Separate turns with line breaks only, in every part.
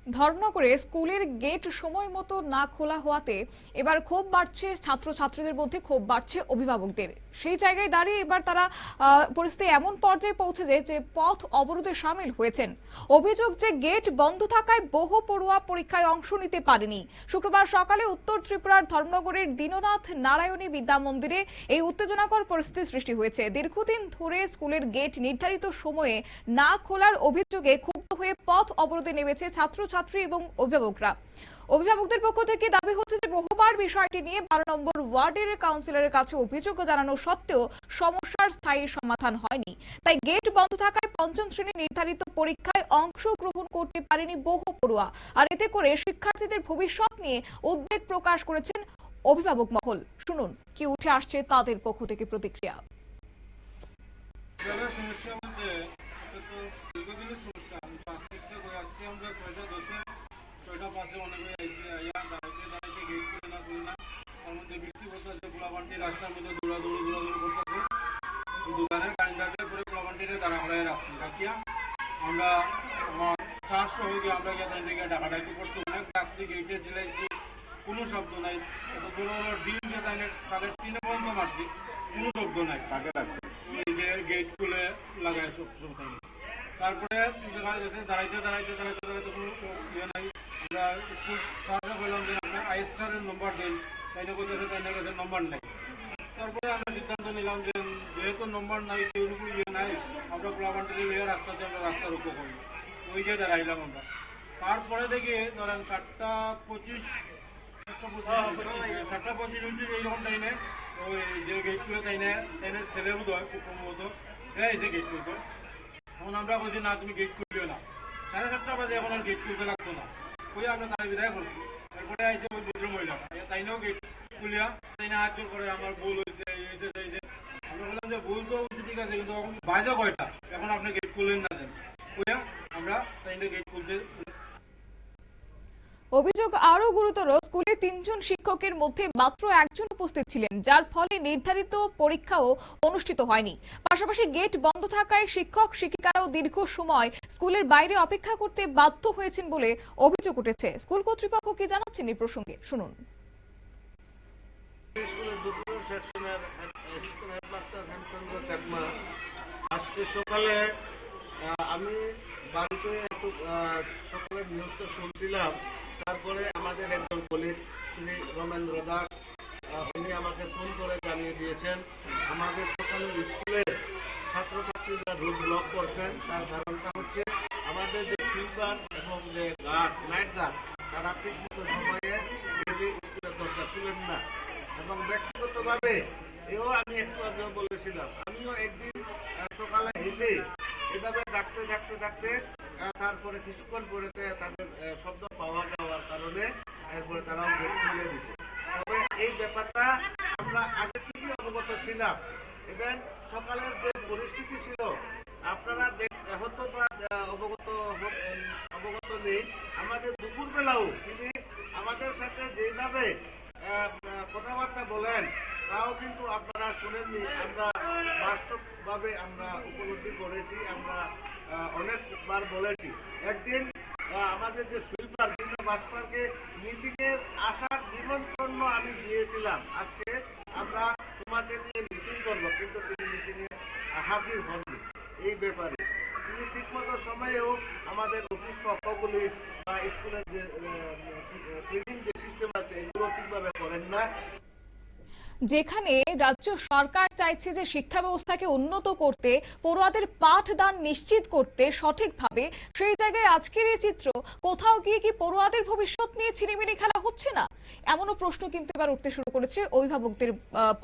ধর্মনগরে স্কুলের গেট সময় মতো না খোলা হওয়াতে এবার ক্ষোভ বাড়ছে, ছাত্রছাত্রীদের মধ্যে ক্ষোভ বাড়ছে অভিভাবকদের। সেই জায়গায় দাঁড়িয়ে এবার তারা পরিস্থিতি এমন পর্যায়ে পৌঁছেছে যে পথ অবরোধে সামিল হয়েছেন। অভিযোগ যে গেট বন্ধ থাকায় বহু পড়ুয়া পরীক্ষায় অংশ নিতে পারেনি। শুক্রবার সকালে উত্তর ত্রিপুরার ধর্মনগরের দীননাথ নারায়ণী বিদ্যা মন্দিরে এই উত্তেজনাকর পরিস্থিতি সৃষ্টি হয়েছে। দীর্ঘদিন ধরে স্কুলের গেট নির্ধারিত সময়ে না খোলার অভিযোগে ক্ষুব্ধ হয়ে পথ অবরোধে নেমেছে ছাত্রছাত্রী এবং অভিভাবকরা। অভিভাবকদের পক্ষ থেকে দাবি হচ্ছে যে বহুবার বিষয়টি নিয়ে 12 নম্বর ওয়ার্ডের কাউন্সিলরের কাছে অভিযোগ জানানো সত্ত্বেও সমস্যার স্থায়ী সমাধান হয়নি। তাই গেট বন্ধ থাকায় পঞ্চম শ্রেণীর নির্ধারিত পরীক্ষায় অংশগ্রহণ করতে পারেনি বহু পড়ুয়া। আর এতে করে শিক্ষার্থীদের ভবিষ্যৎ নিয়ে উদ্বেগ প্রকাশ করেছেন অভিভাবক মহল। শুনুন কি উঠে আসছে তাদের পক্ষ থেকে প্রতিক্রিয়া।
রাস্তার মধ্যে দৌড়াদৌড়ি করতেছে, দোকানের কারেন্টারদের পরে পোলাপান্টিরে দাঁড়া করাই রাখিয়া আমরা আমার শ্বাস হয়ে গিয়ে আমরা গিয়ে ডাকাডাকি করছি, অনেক রাখছি, গেটে চিলাইছি, কোনো শব্দ নাই। এত বড় বড় ডিম দিয়ে তাদের 3 পর্যন্ত মারছি, কোনো শব্দ নাই। এই যে গেট খুলে লাগায় সব তারপরে দেখা গেছে দাঁড়াইতে কোনো ইয়ে নাই। আমরা স্কুল স্যাররা বললাম যে আপনার আইএস স্যারের নম্বর দিন, তাই না করতেছে, তাই না কাছে নম্বর নাই। তারপরে আমরা সিদ্ধান্ত নিলাম যে যেহেতু নম্বর নাই, কেউ ইয়ে নাই, আমরা পোলাপান্টির ইয়ে রাস্তাতে আমরা রাস্তা রুখো করি, ওই গিয়ে দাঁড়াইলাম আমরা। তারপরে দেখি ধরেন 7:25 হচ্ছে এইরকম টাইমে ওই যে গেট খুলে তাই না ছেলে বোধ হয় খুব সম্ভবত এসে গেট খুলতে। এখন আমরা বলছি না তুমি গেট খুলবে না, 7:30 বাজে এখন আর গেট খুলতে লাগতো না, ওই আমরা তার বিদায় করছি। তারপরে আইসে ওই ভদ্র মহিলা তাইনাও গেট খুলিয়া তাইনা হাত জোর করে আমার ভুল হয়েছে, আমরা বললাম যে ভুল তো হচ্ছে ঠিক আছে, কিন্তু বাজে কয়টা, এখন আপনি গেট খুললেন না দেন, ওইয়া আমরা তাইনা গেট খুলতে।
অভিযোগ আরো গুরুতর, স্কুলে 3 জন শিক্ষকের মধ্যে মাত্র একজন উপস্থিত ছিলেন, যার ফলে নির্ধারিত পরীক্ষাও অনুষ্ঠিত হয়নি। পাশাপাশি গেট বন্ধ থাকায় শিক্ষক শিক্ষিকারাও দীর্ঘ সময় স্কুলের বাইরে অপেক্ষা করতে বাধ্য হয়েছেন বলে অভিযোগ উঠেছে। স্কুল কর্তৃপক্ষ কি জানাচ্ছেন এই প্রসঙ্গে শুনুন।
আজকে সকালে আমি বাড়িতে একটু সকালের নিউজটা শুনছিলাম, তারপরে আমাদের একজন কলিগ শ্রী রমেন্দ্র দাস উনি আমাকে ফোন করে জানিয়ে দিয়েছেন আমাদের সকালের স্কুলের ছাত্রছাত্রীরা রুট ব্লক করছেন। তার কারণটা হচ্ছে আমাদের যে সুইপার এবং যে গার্ড, নাইট গার্ড, তারা ঠিক মতো সময়ে স্কুলের দরজা খুলেন না। এবং ব্যক্তিগতভাবে এও আমি একটু আগে বলেছিলাম, আমিও একদিন সকালে এসে এভাবে ডাকতে তারপরে কিছুক্ষণ পরে তাদের শব্দ পাওয়া যাওয়ার কারণে এরপরে তারাও গেট খুলে দিছে। তবে এই ব্যাপারটা আমরা আগে থেকেই অবগত ছিলাম। এবং সকালের যে পরিস্থিতি ছিল আপনারা হয়তো অবগত নেই, আমাদের দুপুরবেলাও তিনি আমাদের সাথে যেভাবে কথাবার্তা বলেন তাও কিন্তু আপনারা শুনেননি। আমরা বাস্তবভাবে আমরা উপলব্ধি করেছি, আমরা অনেকবার বলেছি। একদিন আমাদের যে সুইপার বাসপারকে মিটিং এ আসার নিমন্ত্রণ আমি দিয়েছিলাম, আজকে আমরা তোমাকে নিয়ে মিটিং করবো, কিন্তু তিনি মিটিং এ হাজির হননি। এই ব্যাপারে তিনি ঠিকমতো সময়েও আমাদের অফিস কক্ষগুলি বা স্কুলের যে ট্রেনিং যে সিস্টেম আছে এগুলো ঠিকভাবে করেন না।
যেখানে রাজ্য সরকার চাইছে যে শিক্ষা ব্যবস্থাকে উন্নত করতে, পড়ুয়াদের পাঠদান নিশ্চিত করতে সঠিকভাবে, সেই জায়গায় আজকের এই চিত্র, কোথাও গিয়ে কি পড়ুয়াদের ভবিষ্যৎ নিয়ে ছিনিমিনি খেলা হচ্ছে না? এমনও প্রশ্ন কিন্তু এবার উঠতে শুরু করেছে অভিভাবকদের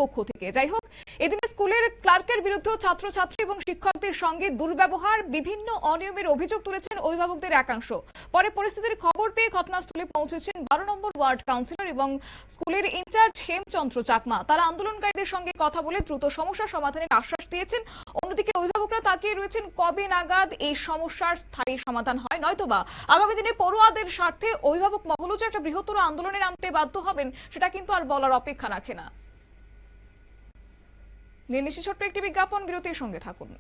পক্ষ থেকে। যাই হোক, এদিনে স্কুলের ক্লার্কের বিরুদ্ধে ছাত্রছাত্রী এবং শিক্ষকদের সঙ্গে দুর্ব্যবহার, বিভিন্ন অনিয়মের অভিযোগ তুলেছেন অভিভাবকদের একাংশ। পরে পরিস্থিতির খবর পেয়ে ঘটনাস্থলে পৌঁছেছেন 12 নম্বর ওয়ার্ড কাউন্সিলর এবং স্কুলের ইনচার্জ হেমচন্দ্র চাকমা। তারা আন্দোলনকারীদের সঙ্গে কথা বলে দ্রুত সমস্যা সমাধানের আশ্বাস দিয়েছেন। অন্যদিকে অভিভাবকরা তাকিয়ে রয়েছেন কবে নাগাদ এই সমস্যার স্থায়ী সমাধান হয়, নয়তোবা আগামী দিনে পড়ুয়াদের স্বার্থে অভিভাবক মহলও যে একটা বৃহত্তর আন্দোলনে নামতে বাধ্য হবেন, সেটা কিন্তু আর বলার অপেক্ষা রাখে না। নিয়ে নিচ্ছি ছোট্ট একটি বিজ্ঞাপন, বিরতির সঙ্গে থাকুন।